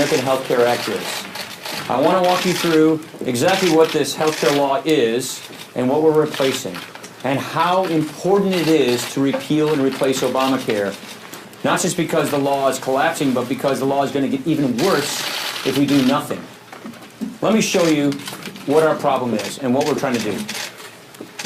American Health Care Act is. I want to walk you through exactly what this health care law is and what we're replacing, and how important it is to repeal and replace Obamacare, not just because the law is collapsing, but because the law is going to get even worse if we do nothing. Let me show you what our problem is and what we're trying to do.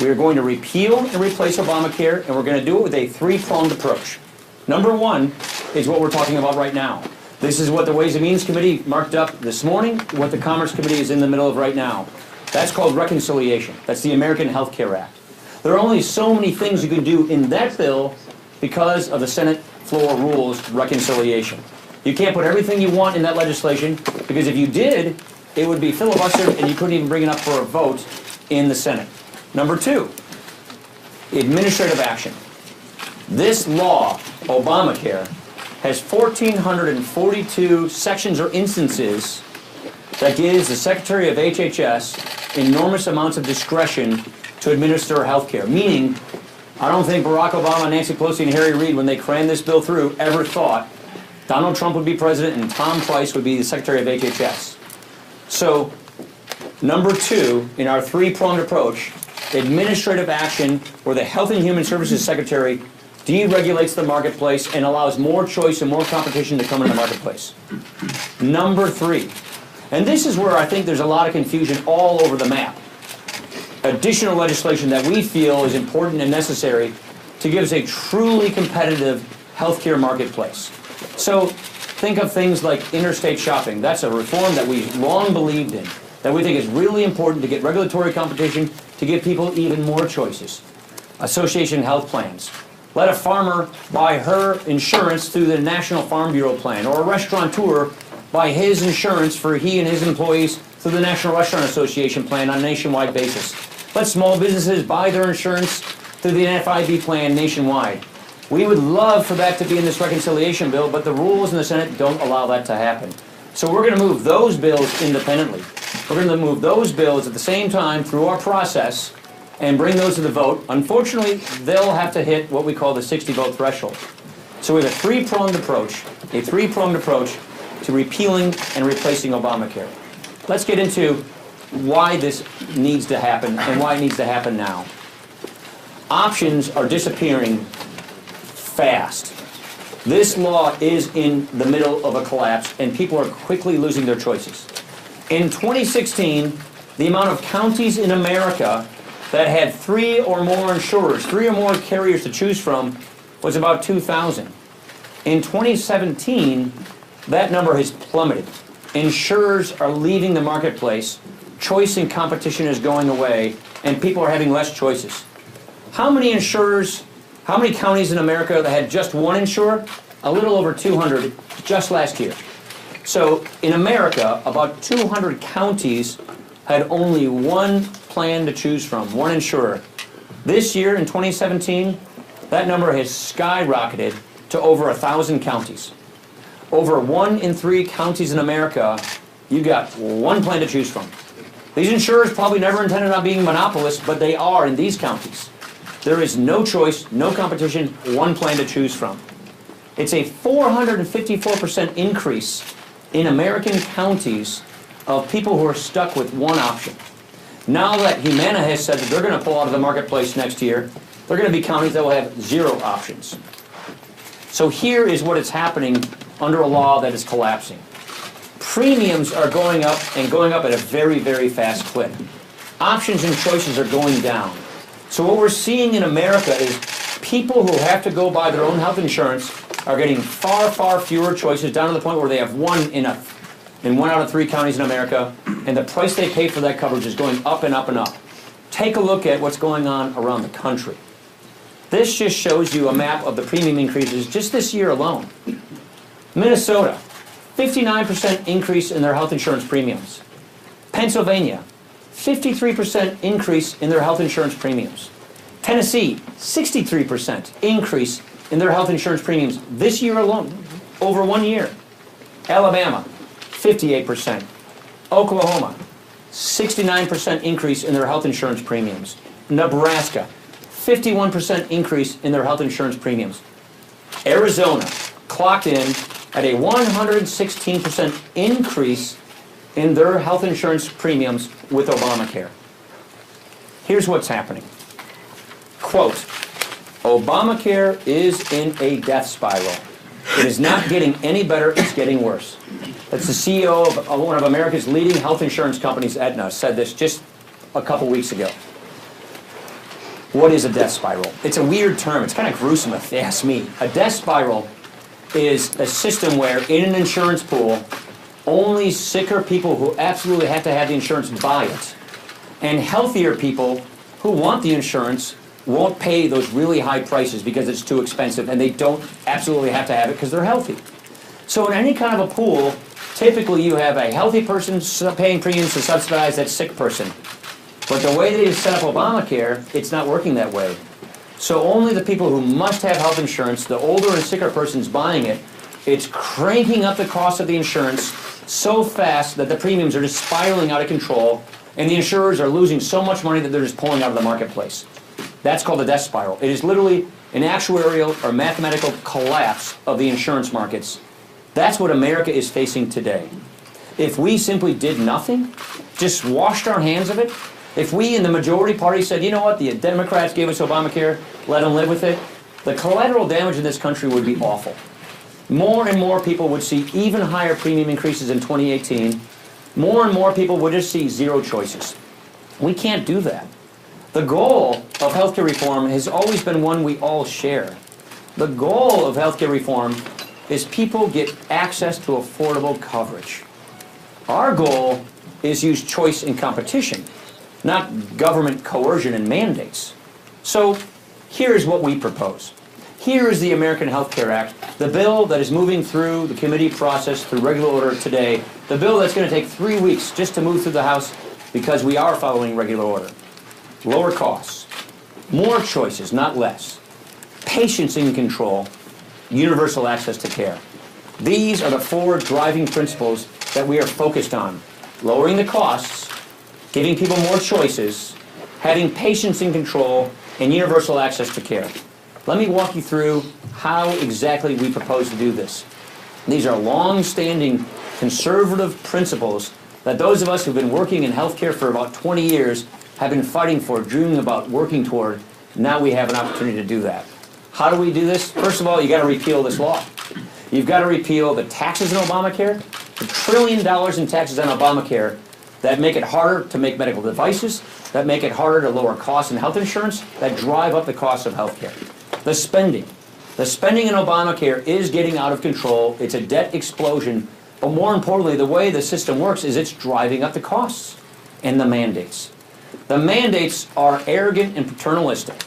We are going to repeal and replace Obamacare, and we're going to do it with a three-pronged approach. Number one is what we're talking about right now. This is what the Ways and Means Committee marked up this morning, what the Commerce Committee is in the middle of right now. That's called reconciliation. That's the American Health Care Act. There are only so many things you can do in that bill because of the Senate floor rules reconciliation. You can't put everything you want in that legislation, because if you did, it would be filibustered and you couldn't even bring it up for a vote in the Senate. Number two, administrative action. This law, Obamacare, has 1,442 sections or instances that gives the Secretary of HHS enormous amounts of discretion to administer health care. Meaning, I don't think Barack Obama, Nancy Pelosi, and Harry Reid, when they crammed this bill through, ever thought Donald Trump would be president and Tom Price would be the Secretary of HHS. So, number two, in our three-pronged approach, administrative action where the Health and Human Services Secretary deregulates the marketplace and allows more choice and more competition to come in the marketplace. Number three, and this is where I think there's a lot of confusion all over the map. Additional legislation that we feel is important and necessary to give us a truly competitive healthcare marketplace. So think of things like interstate shopping. That's a reform that we've long believed in, that we think is really important to get regulatory competition, to give people even more choices. Association health plans. Let a farmer buy her insurance through the National Farm Bureau plan, or a restaurateur buy his insurance for he and his employees through the National Restaurant Association plan on a nationwide basis. Let small businesses buy their insurance through the NFIB plan nationwide. We would love for that to be in this reconciliation bill, but the rules in the Senate don't allow that to happen. So we're going to move those bills independently. We're going to move those bills at the same time through our process and bring those to the vote. Unfortunately, they'll have to hit what we call the 60-vote threshold. So we have a three-pronged approach to repealing and replacing Obamacare. Let's get into why this needs to happen and why it needs to happen now. Options are disappearing fast. This law is in the middle of a collapse, and people are quickly losing their choices. In 2016, the amount of counties in America that had three or more insurers, three or more carriers to choose from, was about 2,000. In 2017, that number has plummeted. Insurers are leaving the marketplace, choice and competition is going away, and people are having less choices. How many insurers, how many counties in America that had just one insurer? A little over 200 just last year. So in America, about 200 counties had only one plan to choose from, one insurer. This year, in 2017, that number has skyrocketed to over 1,000 counties. Over 1 in 3 counties in America, you got one plan to choose from. These insurers probably never intended on being monopolists, but they are in these counties. There is no choice, no competition, one plan to choose from. It's a 454% increase in American counties of people who are stuck with one option. Now that Humana has said that they're going to pull out of the marketplace next year, there are going to be counties that will have 0 options. So here is what is happening under a law that is collapsing. Premiums are going up and going up at a very, very fast clip. Options and choices are going down. So what we're seeing in America is people who have to go buy their own health insurance are getting far, far fewer choices, down to the point where they have one in 1 out of 3 counties in America, and the price they pay for that coverage is going up and up and up. Take a look at what's going on around the country. This just shows you a map of the premium increases just this year alone. Minnesota, 59% increase in their health insurance premiums. Pennsylvania, 53% increase in their health insurance premiums. Tennessee, 63% increase in their health insurance premiums this year alone, over 1 year. Alabama, 58%. Oklahoma, 69% increase in their health insurance premiums. Nebraska, 51% increase in their health insurance premiums. Arizona clocked in at a 116% increase in their health insurance premiums with Obamacare. Here's what's happening. Quote, Obamacare is in a death spiral. It is not getting any better, it's getting worse. That's the CEO of one of America's leading health insurance companies, Aetna, said this just a couple weeks ago. What is a death spiral? It's a weird term. It's kind of gruesome if you ask me. A death spiral is a system where in an insurance pool, only sicker people who absolutely have to have the insurance buy it. And healthier people who want the insurance won't pay those really high prices because it's too expensive and they don't absolutely have to have it because they're healthy. So in any kind of a pool, typically you have a healthy person paying premiums to subsidize that sick person. But the way they set up Obamacare, it's not working that way. So only the people who must have health insurance, the older and sicker person's buying it, it's cranking up the cost of the insurance so fast that the premiums are just spiraling out of control and the insurers are losing so much money that they're just pulling out of the marketplace. That's called a death spiral. It is literally an actuarial or mathematical collapse of the insurance markets. That's what America is facing today. If we simply did nothing, just washed our hands of it, if we in the majority party said, you know what, the Democrats gave us Obamacare, let them live with it, the collateral damage in this country would be awful. More and more people would see even higher premium increases in 2018. More and more people would just see zero choices. We can't do that. The goal of healthcare reform has always been one we all share. The goal of healthcare reform is people get access to affordable coverage. Our goal is use choice and competition, not government coercion and mandates. So here's what we propose. Here is the American Health Care Act, the bill that is moving through the committee process through regular order today, the bill that's going to take 3 weeks just to move through the House because we are following regular order. Lower costs, more choices, not less, patients in control, universal access to care. These are the 4 driving principles that we are focused on. Lowering the costs, giving people more choices, having patients in control, and universal access to care. Let me walk you through how exactly we propose to do this. These are long-standing conservative principles that those of us who've been working in healthcare for about 20 years have been fighting for, dreaming about, working toward. Now we have an opportunity to do that. How do we do this? First of all, you got to repeal this law. You've got to repeal the taxes in Obamacare, the $1 trillion in taxes on Obamacare that make it harder to make medical devices, that make it harder to lower costs in health insurance, that drive up the cost of healthcare. The spending in Obamacare is getting out of control. It's a debt explosion. But more importantly, the way the system works is it's driving up the costs and the mandates. The mandates are arrogant and paternalistic.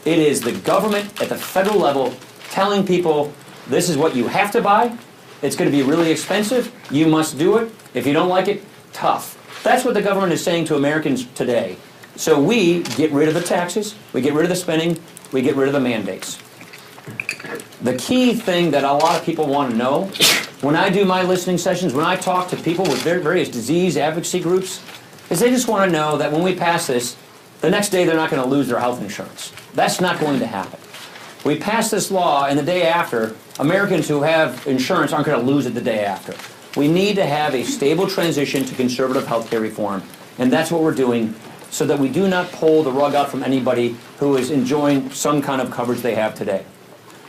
It is the government at the federal level telling people, this is what you have to buy. It's going to be really expensive. You must do it. If you don't like it, tough. That's what the government is saying to Americans today. So we get rid of the taxes, we get rid of the spending, we get rid of the mandates. The key thing that a lot of people want to know, when I do my listening sessions, when I talk to people with various disease advocacy groups, is they just want to know that when we pass this, the next day they're not going to lose their health insurance. That's not going to happen. We pass this law, and the day after, Americans who have insurance aren't going to lose it the day after. We need to have a stable transition to conservative health care reform, and that's what we're doing so that we do not pull the rug out from anybody who is enjoying some kind of coverage they have today.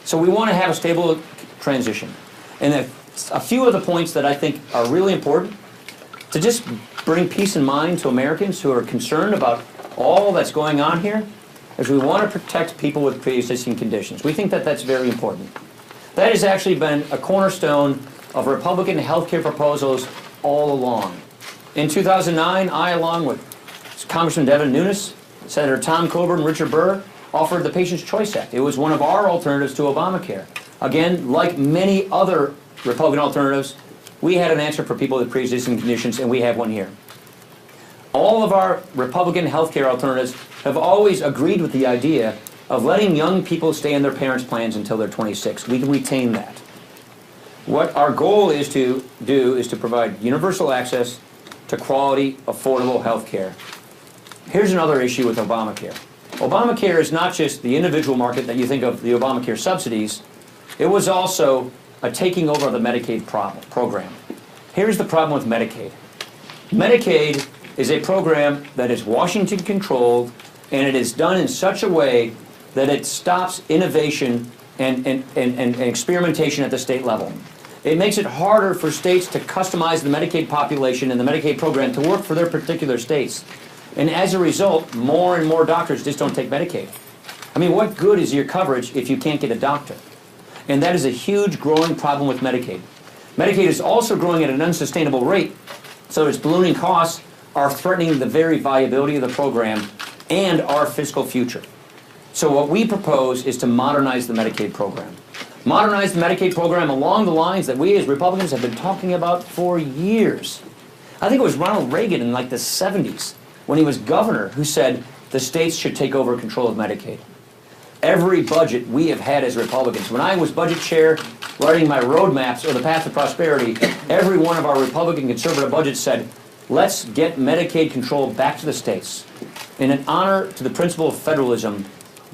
So we want to have a stable transition. And a few of the points that I think are really important to just bring peace in mind to Americans who are concerned about all that's going on here is we want to protect people with pre-existing conditions. We think that that's very important. That has actually been a cornerstone of Republican health care proposals all along. In 2009, I, along with Congressman Devin Nunes, Senator Tom Coburn, and Richard Burr, offered the Patients' Choice Act. It was one of our alternatives to Obamacare. Again, like many other Republican alternatives, we had an answer for people with pre-existing conditions, and we have one here. All of our Republican health care alternatives have always agreed with the idea of letting young people stay in their parents' plans until they're 26. We can retain that. What our goal is to do is to provide universal access to quality, affordable health care. Here's another issue with Obamacare. Obamacare is not just the individual market that you think of the Obamacare subsidies. It was also taking over the Medicaid program. Here's the problem with Medicaid. Medicaid is a program that is Washington controlled, and it is done in such a way that it stops innovation and experimentation at the state level. It makes it harder for states to customize the Medicaid population and the Medicaid program to work for their particular states. And as a result, more and more doctors just don't take Medicaid. I mean, what good is your coverage if you can't get a doctor? And that is a huge growing problem with Medicaid. Medicaid is also growing at an unsustainable rate, so its ballooning costs are threatening the very viability of the program and our fiscal future. So what we propose is to modernize the Medicaid program. Modernize the Medicaid program along the lines that we as Republicans have been talking about for years. I think it was Ronald Reagan in like the 70s when he was governor who said the states should take over control of Medicaid. Every budget we have had as Republicans, when I was budget chair writing my roadmaps or the path to prosperity, every one of our Republican conservative budgets said, let's get Medicaid control back to the states. In an honor to the principle of federalism,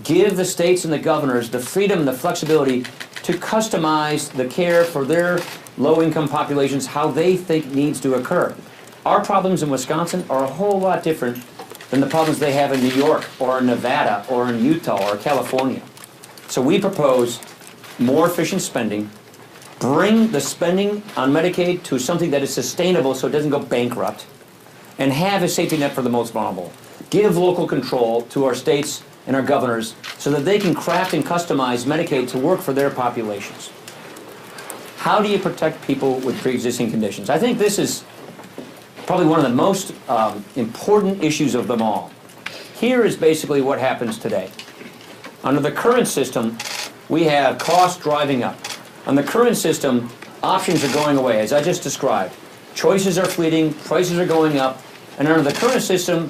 give the states and the governors the freedom and the flexibility to customize the care for their low-income populations how they think needs to occur. Our problems in Wisconsin are a whole lot different than the problems they have in New York or in Nevada or in Utah or California. So we propose more efficient spending, bring the spending on Medicaid to something that is sustainable so it doesn't go bankrupt, and have a safety net for the most vulnerable. Give local control to our states and our governors so that they can craft and customize Medicaid to work for their populations. How do you protect people with pre-existing conditions? I think this is probably one of the most important issues of them all. Here is basically what happens today. Under the current system, we have costs driving up. On the current system, options are going away, as I just described. Choices are fleeting, prices are going up, and under the current system,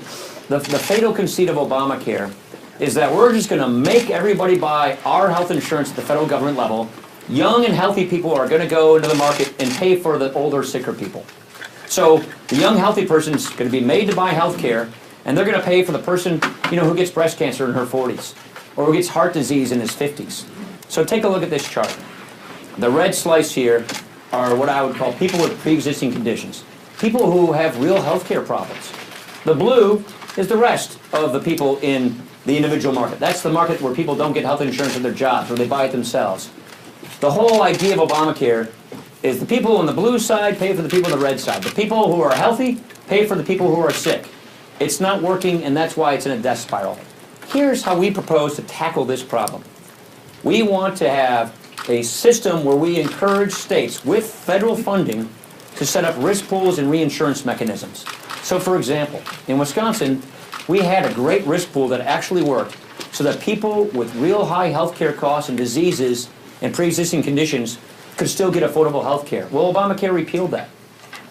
the fatal conceit of Obamacare is that we're just going to make everybody buy our health insurance at the federal government level. Young and healthy people are going to go into the market and pay for the older, sicker people. So the young, healthy person's going to be made to buy health care, and they're going to pay for the person, who gets breast cancer in her 40s, or who gets heart disease in his 50s. So take a look at this chart. The red slice here are what I would call people with pre-existing conditions, people who have real health care problems. The blue is the rest of the people in the individual market. That's the market where people don't get health insurance in their jobs, where they buy it themselves. The whole idea of Obamacare is the people on the blue side pay for the people on the red side. The people who are healthy pay for the people who are sick. It's not working, and that's why it's in a death spiral. Here's how we propose to tackle this problem. We want to have a system where we encourage states with federal funding to set up risk pools and reinsurance mechanisms. So for example, in Wisconsin, we had a great risk pool that actually worked so that people with real high health care costs and diseases and pre-existing conditions could still get affordable health care. Well, Obamacare repealed that.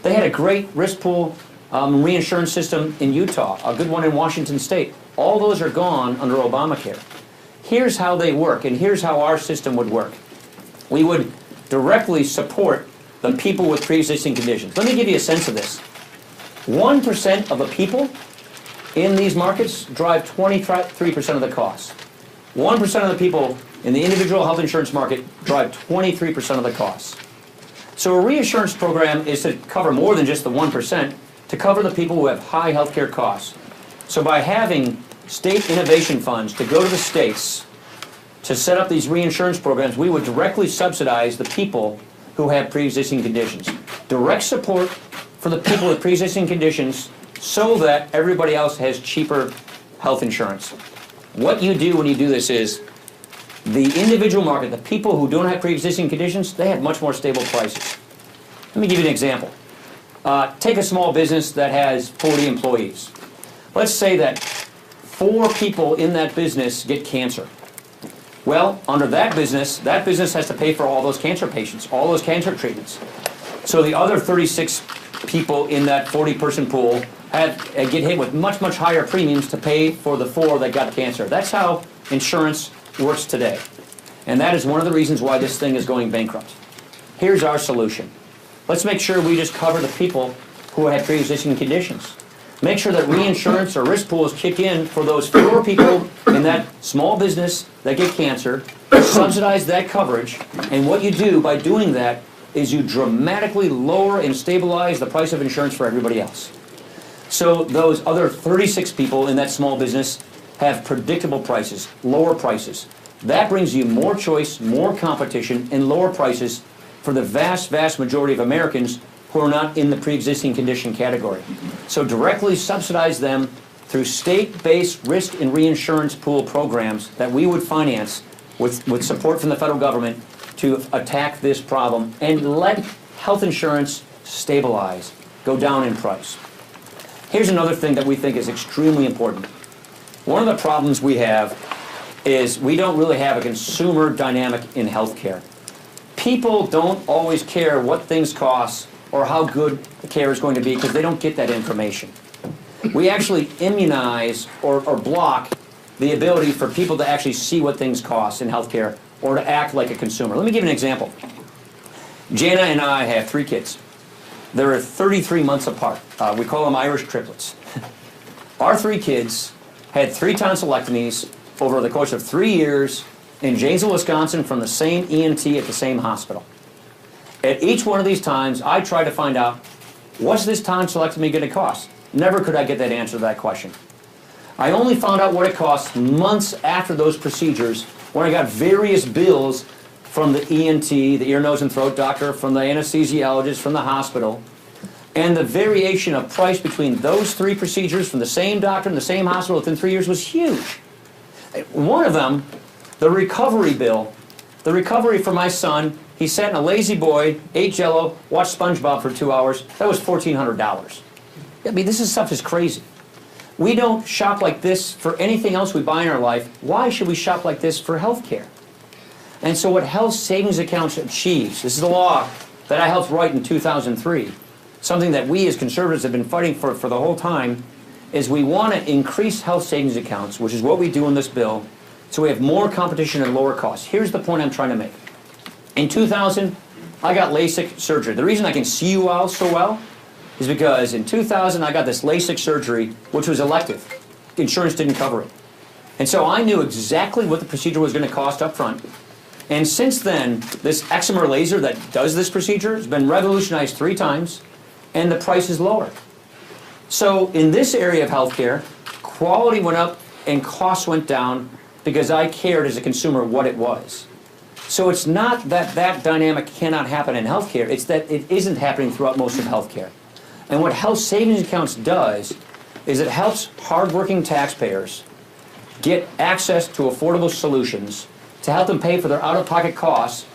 They had a great risk pool reinsurance system in Utah, a good one in Washington State. All those are gone under Obamacare. Here's how they work, and here's how our system would work. We would directly support the people with pre-existing conditions. Let me give you a sense of this. 1% of the people in these markets drive 23% of the costs. 1% of the people in the individual health insurance market drive 23% of the costs. So a reinsurance program is to cover more than just the 1%, to cover the people who have high health care costs. So by having state innovation funds to go to the states to set up these reinsurance programs, we would directly subsidize the people who have pre-existing conditions. Direct support for the people with pre-existing conditions so that everybody else has cheaper health insurance. What you do when you do this is the individual market, the people who don't have pre-existing conditions, they have much more stable prices. Let me give you an example. Take a small business that has 40 employees. Let's say that 4 people in that business get cancer. Well, under that business has to pay for all those cancer patients, all those cancer treatments. So the other 36 people in that 40-person pool get hit with much, much higher premiums to pay for the 4 that got cancer. That's how insurance works today. And that is one of the reasons why this thing is going bankrupt. Here's our solution. Let's make sure we just cover the people who have pre-existing conditions. Make sure that reinsurance or risk pools kick in for those 4 people in that small business that get cancer, subsidize that coverage, and what you do by doing that is you dramatically lower and stabilize the price of insurance for everybody else. So those other 36 people in that small business have predictable prices, lower prices. That brings you more choice, more competition, and lower prices for the vast, vast majority of Americans who are not in the pre-existing condition category. So directly subsidize them through state-based risk and reinsurance pool programs that we would finance with support from the federal government to attack this problem and let health insurance stabilize, go down in price. Here's another thing that we think is extremely important. One of the problems we have is we don't really have a consumer dynamic in healthcare. People don't always care what things cost or how good the care is going to be because they don't get that information. We actually immunize or block the ability for people to actually see what things cost in healthcare or to act like a consumer. Let me give you an example. Jana and I have 3 kids. They're 33 months apart. We call them Irish triplets. Our 3 kids had 3 tonsillectomies over the course of 3 years in Janesville, Wisconsin from the same ENT at the same hospital. At each one of these times, I tried to find out, what's this tonsillectomy going to cost? Never could I get that answer to that question. I only found out what it cost months after those procedures when I got various bills from the ENT, the ear, nose, and throat doctor, from the anesthesiologist, from the hospital. And the variation of price between those 3 procedures from the same doctor in the same hospital within 3 years was huge. One of them, the recovery bill, the recovery for my son, he sat in a lazy boy, ate Jell-O, watched SpongeBob for 2 hours. That was $1,400. I mean, this stuff is crazy. We don't shop like this for anything else we buy in our life. Why should we shop like this for health care? And so what health savings accounts achieves, this is a law that I helped write in 2003, something that we as conservatives have been fighting for the whole time, is we want to increase health savings accounts, which is what we do in this bill, so we have more competition and lower costs. Here's the point I'm trying to make. In 2000, I got LASIK surgery. The reason I can see you all so well is because in 2000 I got this LASIK surgery, which was elective. Insurance didn't cover it. And so I knew exactly what the procedure was going to cost up front. And since then, this excimer laser that does this procedure has been revolutionized 3 times, and the price is lower. So in this area of healthcare, quality went up and costs went down because I cared as a consumer what it was. So it's not that that dynamic cannot happen in healthcare, it's that it isn't happening throughout most of healthcare. And what health savings accounts does is it helps hardworking taxpayers get access to affordable solutions to help them pay for their out-of-pocket costs,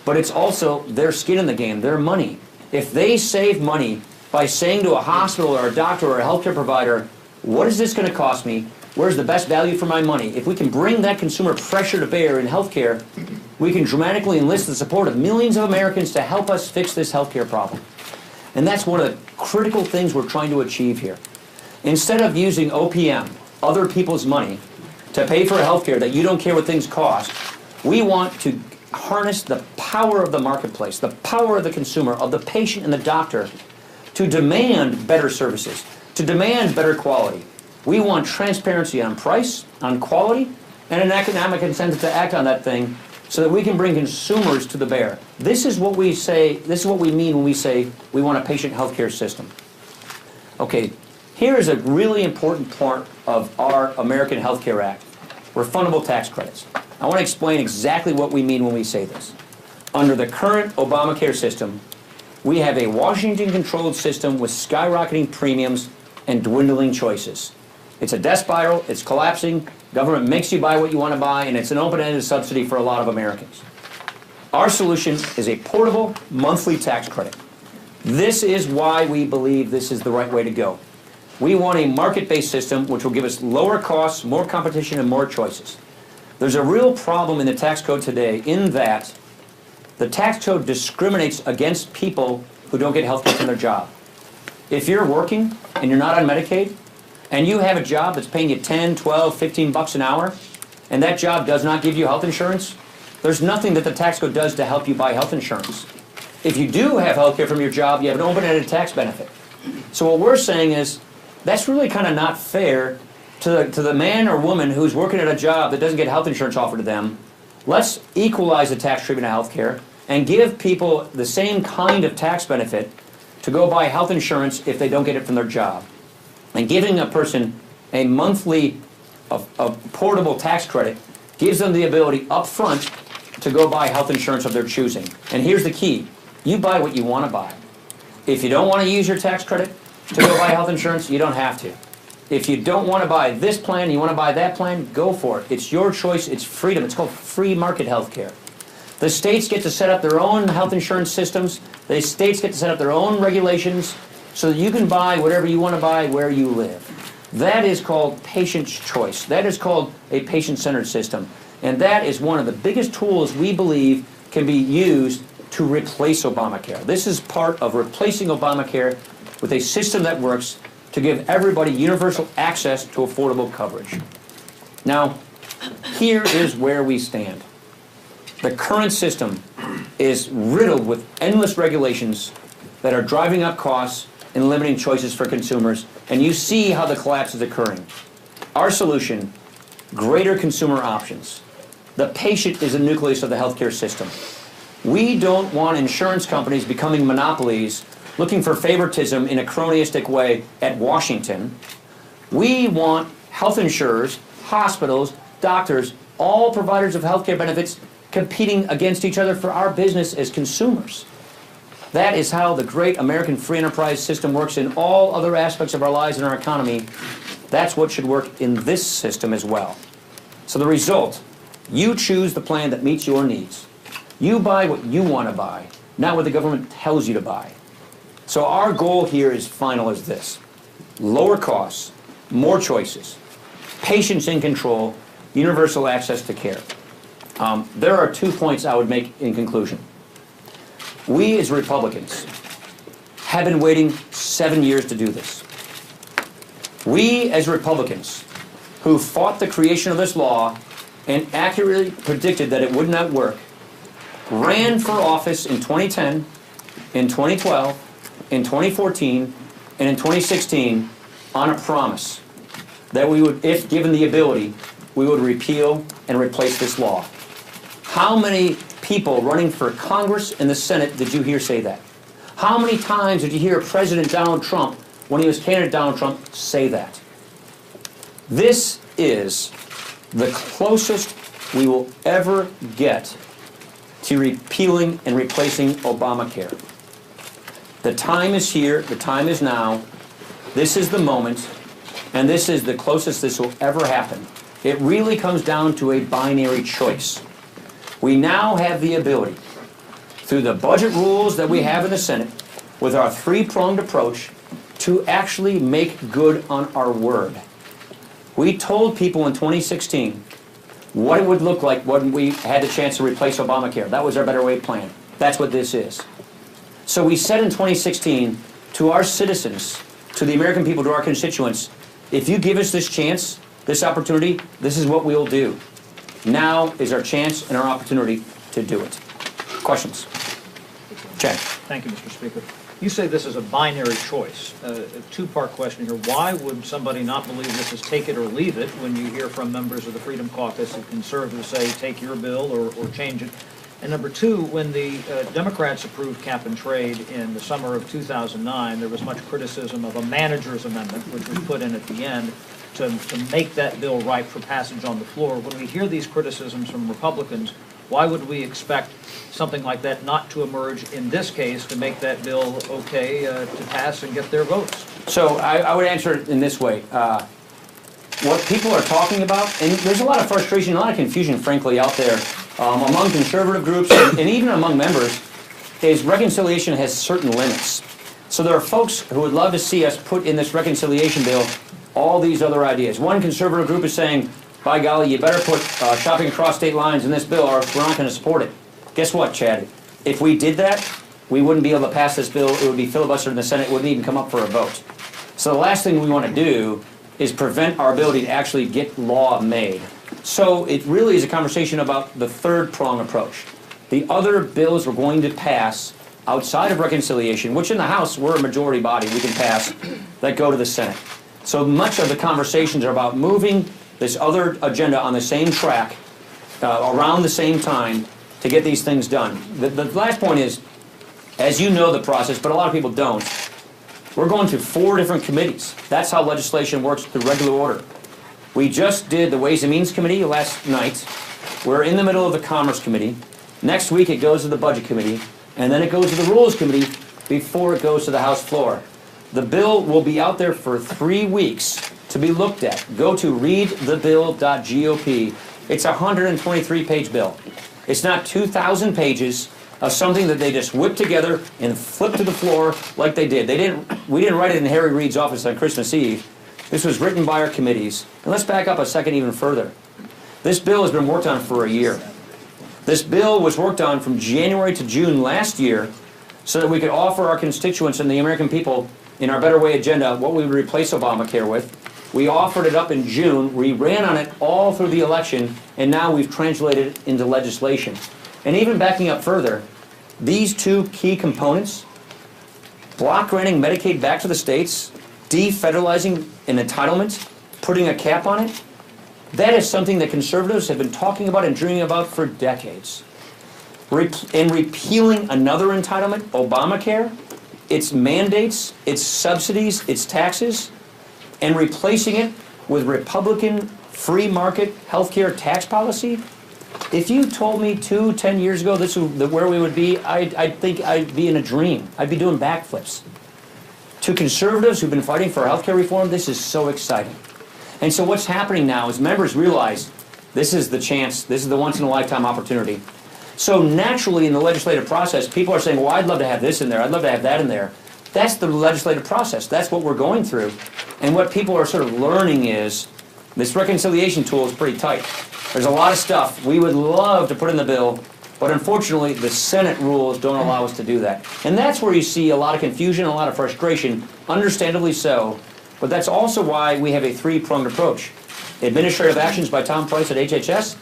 but it's also their skin in the game, their money. If they save money by saying to a hospital or a doctor or a healthcare provider, what is this going to cost me? Where's the best value for my money? If we can bring that consumer pressure to bear in healthcare, we can dramatically enlist the support of millions of Americans to help us fix this healthcare problem. And that's one of the critical things we're trying to achieve here. Instead of using OPM, other people's money, to pay for healthcare that you don't care what things cost, we want to harness the power of the marketplace, the power of the consumer, of the patient and the doctor, to demand better services, to demand better quality. We want transparency on price, on quality, and an economic incentive to act on that thing so that we can bring consumers to the bear. This is what we say, this is what we mean when we say we want a patient healthcare system. Okay, here is a really important part of our American Health Care Act, refundable tax credits. I want to explain exactly what we mean when we say this. Under the current Obamacare system, we have a Washington-controlled system with skyrocketing premiums and dwindling choices. It's a death spiral, it's collapsing, government makes you buy what you want to buy, and it's an open-ended subsidy for a lot of Americans. Our solution is a portable monthly tax credit. This is why we believe this is the right way to go. We want a market-based system which will give us lower costs, more competition, and more choices. There's a real problem in the tax code today in that the tax code discriminates against people who don't get health care from their job. If you're working and you're not on Medicaid, and you have a job that's paying you 10, 12, 15 bucks an hour, and that job does not give you health insurance, there's nothing that the tax code does to help you buy health insurance. If you do have health care from your job, you have an open-ended tax benefit. So what we're saying is, that's really kind of not fair to the man or woman who's working at a job that doesn't get health insurance offered to them, Let's equalize the tax treatment of health care and give people the same kind of tax benefit to go buy health insurance if they don't get it from their job. And giving a person a monthly a portable tax credit gives them the ability up front to go buy health insurance of their choosing. And here's the key. You buy what you want to buy. If you don't want to use your tax credit to go buy health insurance, you don't have to. If you don't want to buy this plan, you want to buy that plan, go for it. It's your choice. It's freedom. It's called free market health care. The states get to set up their own health insurance systems. The states get to set up their own regulations so that you can buy whatever you want to buy where you live. That is called patient's choice. That is called a patient-centered system. And that is one of the biggest tools we believe can be used to replace Obamacare. This is part of replacing Obamacare with a system that works to give everybody universal access to affordable coverage. Now, here is where we stand. The current system is riddled with endless regulations that are driving up costs and limiting choices for consumers, and you see how the collapse is occurring. Our solution, greater consumer options. The patient is the nucleus of the healthcare system. We don't want insurance companies becoming monopolies looking for favoritism in a cronyistic way at Washington. We want health insurers, hospitals, doctors, all providers of healthcare benefits competing against each other for our business as consumers. That is how the great American free enterprise system works in all other aspects of our lives and our economy. That's what should work in this system as well. So the result, you choose the plan that meets your needs. You buy what you want to buy, not what the government tells you to buy. So our goal here is final as this. Lower costs, more choices, patients in control, universal access to care. There are 2 points I would make in conclusion. We as Republicans have been waiting 7 years to do this. We as Republicans who fought the creation of this law and accurately predicted that it would not work, ran for office in 2010, in 2012, in 2014, and in 2016 on a promise that we would, if given the ability, we would repeal and replace this law. How many people running for Congress and the Senate did you hear say that? How many times did you hear President Donald Trump, when he was candidate Donald Trump, say that? This is the closest we will ever get to repealing and replacing Obamacare. The time is here, the time is now, this is the moment, and this is the closest this will ever happen. It really comes down to a binary choice. We now have the ability, through the budget rules that we have in the Senate, with our three-pronged approach, to actually make good on our word. We told people in 2016 what it would look like when we had the chance to replace Obamacare. That was our Better Way plan. That's what this is. So we said in 2016 to our citizens, to the American people, to our constituents, if you give us this chance, this opportunity, this is what we'll do. Now is our chance and our opportunity to do it. Questions? Chad. Thank you, Mr. Speaker. You say this is a binary choice. A two-part question here. Why would somebody not believe this is take it or leave it when you hear from members of the Freedom Caucus and conservatives say take your bill or change it? And number two, when the Democrats approved cap and trade in the summer of 2009, there was much criticism of a manager's amendment, which was put in at the end, to make that bill ripe for passage on the floor. When we hear these criticisms from Republicans, why would we expect something like that not to emerge in this case to make that bill okay to pass and get their votes? So I would answer it in this way. What people are talking about, and there's a lot of frustration, a lot of confusion, frankly, out there among conservative groups and even among members, is reconciliation has certain limits. So there are folks who would love to see us put in this reconciliation bill all these other ideas. One conservative group is saying, by golly, you better put shopping across state lines in this bill or we're not going to support it. Guess what, Chad? If we did that, we wouldn't be able to pass this bill. It would be filibustered in the Senate. It wouldn't even come up for a vote. So the last thing we want to do is prevent our ability to actually get law made. So it really is a conversation about the third prong approach. The other bills we're going to pass outside of reconciliation, which in the House we're a majority body, we can pass, that go to the Senate. So much of the conversations are about moving this other agenda on the same track around the same time to get these things done. The last point is, as you know the process, but a lot of people don't, we're going through 4 different committees. That's how legislation works through regular order. We just did the Ways and Means Committee last night. We're in the middle of the Commerce Committee. Next week it goes to the Budget Committee, and then it goes to the Rules Committee before it goes to the House floor. The bill will be out there for 3 weeks to be looked at. Go to readthebill.gop. It's a 123-page bill. It's not 2,000 pages of something that they just whipped together and flipped to the floor like they did. We didn't write it in Harry Reid's office on Christmas Eve. This was written by our committees. And let's back up a second even further. This bill has been worked on for a year. This bill was worked on from January to June last year so that we could offer our constituents and the American people in our Better Way agenda what we would replace Obamacare with. We offered it up in June. We ran on it all through the election, and now we've translated it into legislation. And even backing up further, these 2 key components, block granting Medicaid back to the states, defederalizing an entitlement, putting a cap on it, that is something that conservatives have been talking about and dreaming about for decades. And repealing another entitlement, Obamacare, its mandates, its subsidies, its taxes, and replacing it with Republican free market healthcare tax policy. If you told me 10 years ago this is where we would be, I'd think I'd be in a dream. I'd be doing backflips. To conservatives who've been fighting for healthcare reform, this is so exciting. And so what's happening now is members realize this is the chance, this is the once-in-a-lifetime opportunity. So naturally in the legislative process, people are saying, well, I'd love to have this in there, I'd love to have that in there. That's the legislative process. That's what we're going through. And what people are sort of learning is this reconciliation tool is pretty tight. There's a lot of stuff we would love to put in the bill, but unfortunately the Senate rules don't allow us to do that. And that's where you see a lot of confusion, a lot of frustration, understandably so. But that's also why we have a 3-pronged approach. Administrative actions by Tom Price at HHS,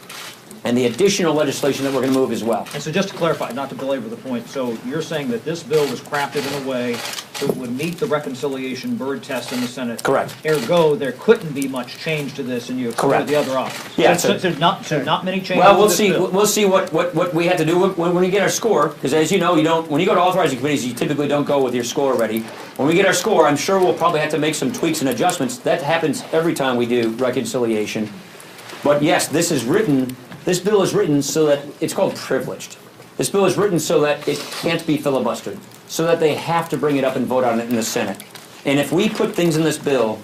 and the additional legislation that we're going to move as well. And so just to clarify, not to belabor the point, so you're saying that this bill was crafted in a way that would meet the reconciliation Byrd test in the Senate? Correct. Ergo, there couldn't be much change to this, and you excluded the other options. Yeah, so not many changes. Well, we'll to this see. bill. We'll see what we have to do when we get our score. Because as you know, when you go to authorizing committees, you typically don't go with your score ready. When we get our score, I'm sure we'll probably have to make some tweaks and adjustments. That happens every time we do reconciliation. But yes, this bill is written so that it's called privileged. This bill is written so that it can't be filibustered, so that they have to bring it up and vote on it in the Senate. And if we put things in this bill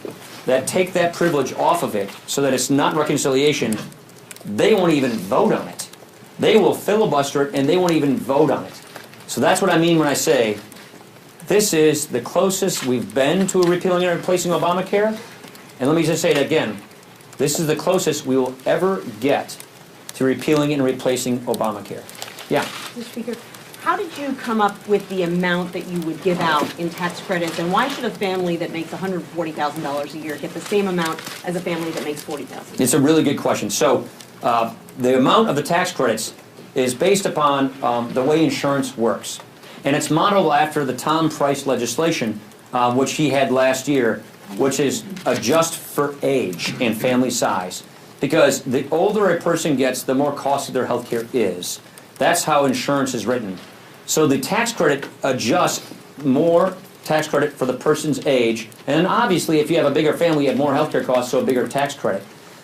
that take that privilege off of it so that it's not reconciliation, they won't even vote on it. They will filibuster it and they won't even vote on it. So that's what I mean when I say this is the closest we've been to repealing and replacing Obamacare. And let me just say it again. This is the closest we will ever get to repealing and replacing Obamacare. Yeah. Mr. Speaker, how did you come up with the amount that you would give out in tax credits, and why should a family that makes $140,000 a year get the same amount as a family that makes $40,000? It's a really good question. So the amount of the tax credits is based upon the way insurance works. And it's modeled after the Tom Price legislation, which he had last year, which is adjust for age and family size. Because the older a person gets, the more costly their health care is. That's how insurance is written. So the tax credit adjusts more tax credit for the person's age. And then obviously, if you have a bigger family, you have more health care costs, so a bigger tax credit.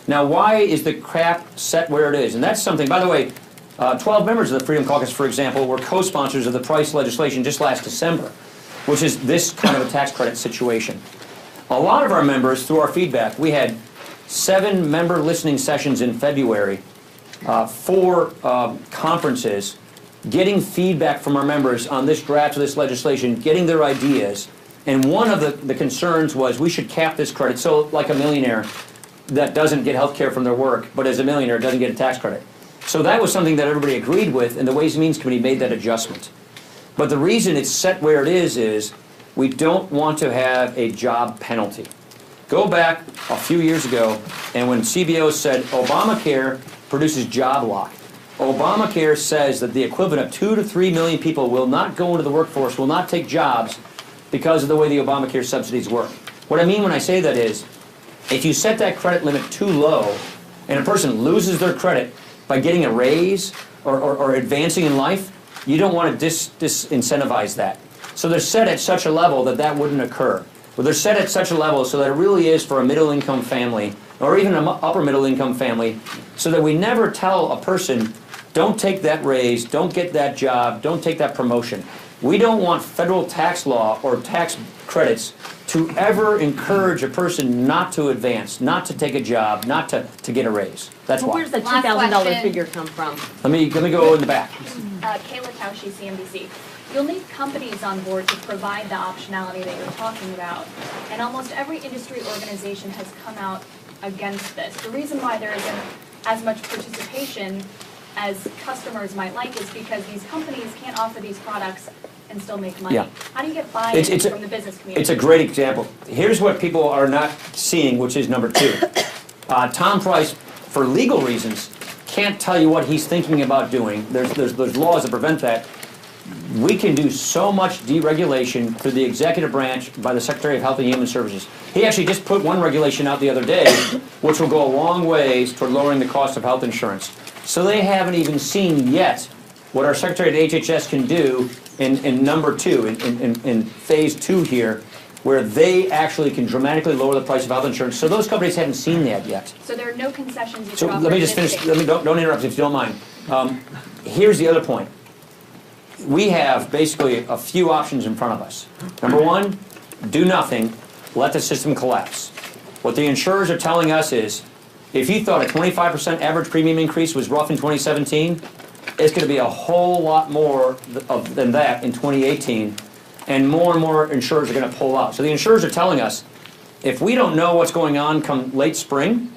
Now, why is the cap set where it is? And that's something, by the way, 12 members of the Freedom Caucus, for example, were co-sponsors of the Price legislation just last December, which is this kind of a tax credit situation. A lot of our members, through our feedback, we had 7 member listening sessions in February, 4 conferences, getting feedback from our members on this draft of this legislation, getting their ideas. And one of the concerns was we should cap this credit. So like a millionaire that doesn't get health care from their work, but as a millionaire doesn't get a tax credit. So that was something that everybody agreed with, and the Ways and Means Committee made that adjustment. But the reason it's set where it is we don't want to have a job penalty. Go back a few years ago, and when CBO said Obamacare produces job lock. Obamacare says that the equivalent of 2 to 3 million people will not go into the workforce, will not take jobs because of the way the Obamacare subsidies work. What I mean when I say that is, if you set that credit limit too low and a person loses their credit, by getting a raise or advancing in life, you don't want to disincentivize that. So they're set at such a level that that wouldn't occur. Well, they're set at such a level so that it really is for a middle-income family, or even an upper middle-income family, so that we never tell a person, don't take that raise, don't get that job, don't take that promotion. We don't want federal tax law or tax credits to ever encourage a person not to advance, not to take a job, not to get a raise. That's Well, why. where's the Last $2,000 question. figure come from? Let me go in the back. Kayla Tausche, CNBC. You'll need companies on board to provide the optionality that you're talking about. And almost every industry organization has come out against this. The reason why there isn't as much participation as customers might like is because these companies can't offer these products and still make money. Yeah. How do you get buy-in It's a- from the business community? It's a great example. Here's what people are not seeing, which is number two. Tom Price, for legal reasons, can't tell you what he's thinking about doing. There's laws that prevent that. We can do so much deregulation through the executive branch by the Secretary of Health and Human Services. He actually just put one regulation out the other day, which will go a long ways toward lowering the cost of health insurance. So they haven't even seen yet what our Secretary at HHS can do in number two, in phase two here, where they actually can dramatically lower the price of health insurance. So those companies haven't seen that yet. So there are no concessions you So can offer let me in just this finish, state. don't interrupt if you don't mind. Here's the other point. We have basically a few options in front of us. Number one, do nothing, let the system collapse. What the insurers are telling us is, if you thought a 25% average premium increase was rough in 2017, it's going to be a whole lot more than that in 2018, and more insurers are going to pull out. So the insurers are telling us, if we don't know what's going on come late spring,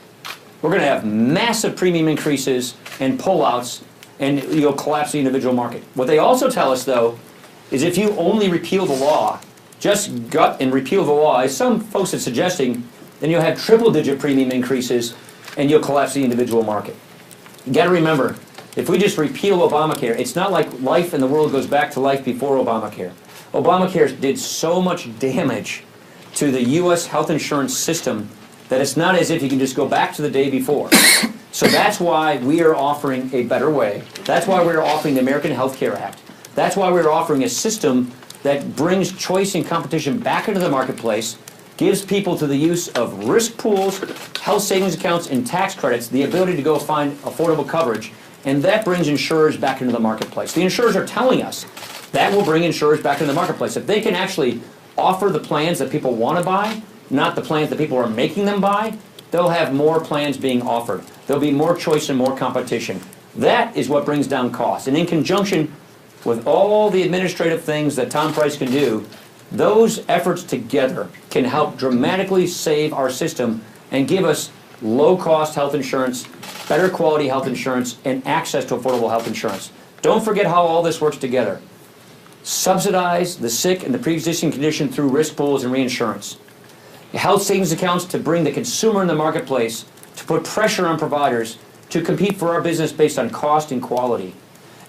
we're going to have massive premium increases and pullouts, and you'll collapse the individual market. What they also tell us, though, is if you only repeal the law, just gut and repeal the law, as some folks are suggesting, then you'll have triple-digit premium increases, and you'll collapse the individual market. You got to remember, if we just repeal Obamacare, it's not like life in the world goes back to life before Obamacare. Obamacare did so much damage to the U.S. health insurance system that it's not as if you can just go back to the day before. So that's why we are offering a better way. That's why we're offering the American Health Care Act. That's why we're offering a system that brings choice and competition back into the marketplace, gives people to the use of risk pools, health savings accounts, and tax credits the ability to go find affordable coverage, and that brings insurers back into the marketplace. The insurers are telling us that will bring insurers back into the marketplace. If they can actually offer the plans that people want to buy, not the plans that people are making them buy, they'll have more plans being offered. There'll be more choice and more competition. That is what brings down costs. And in conjunction with all the administrative things that Tom Price can do, those efforts together can help dramatically save our system and give us low-cost health insurance, better quality health insurance, and access to affordable health insurance. Don't forget how all this works together. Subsidize the sick and the pre-existing condition through risk pools and reinsurance. Health savings accounts to bring the consumer in the marketplace, to put pressure on providers to compete for our business based on cost and quality.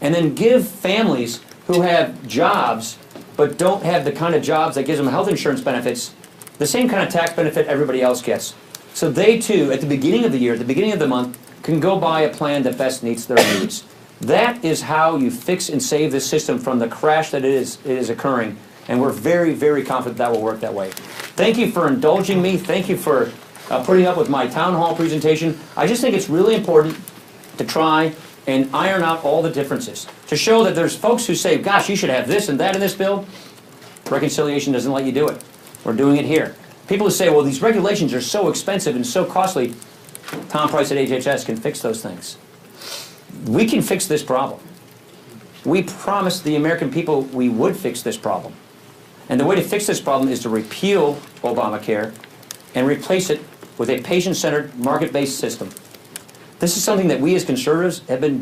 And then give families who have jobs but don't have the kind of jobs that gives them health insurance benefits the same kind of tax benefit everybody else gets. So they too, at the beginning of the year, at the beginning of the month, can go buy a plan that best meets their needs. That is how you fix and save the system from the crash that it is occurring. And we're very, very confident that will work that way. Thank you for indulging me. Thank you for putting up with my town hall presentation. I just think it's really important to try and iron out all the differences. To show that there's folks who say, gosh, you should have this and that in this bill. Reconciliation doesn't let you do it. We're doing it here. People who say, well, these regulations are so expensive and so costly. Tom Price at HHS can fix those things. We can fix this problem. We promised the American people we would fix this problem. And the way to fix this problem is to repeal Obamacare and replace it with a patient-centered, market-based system. This is something that we as conservatives have been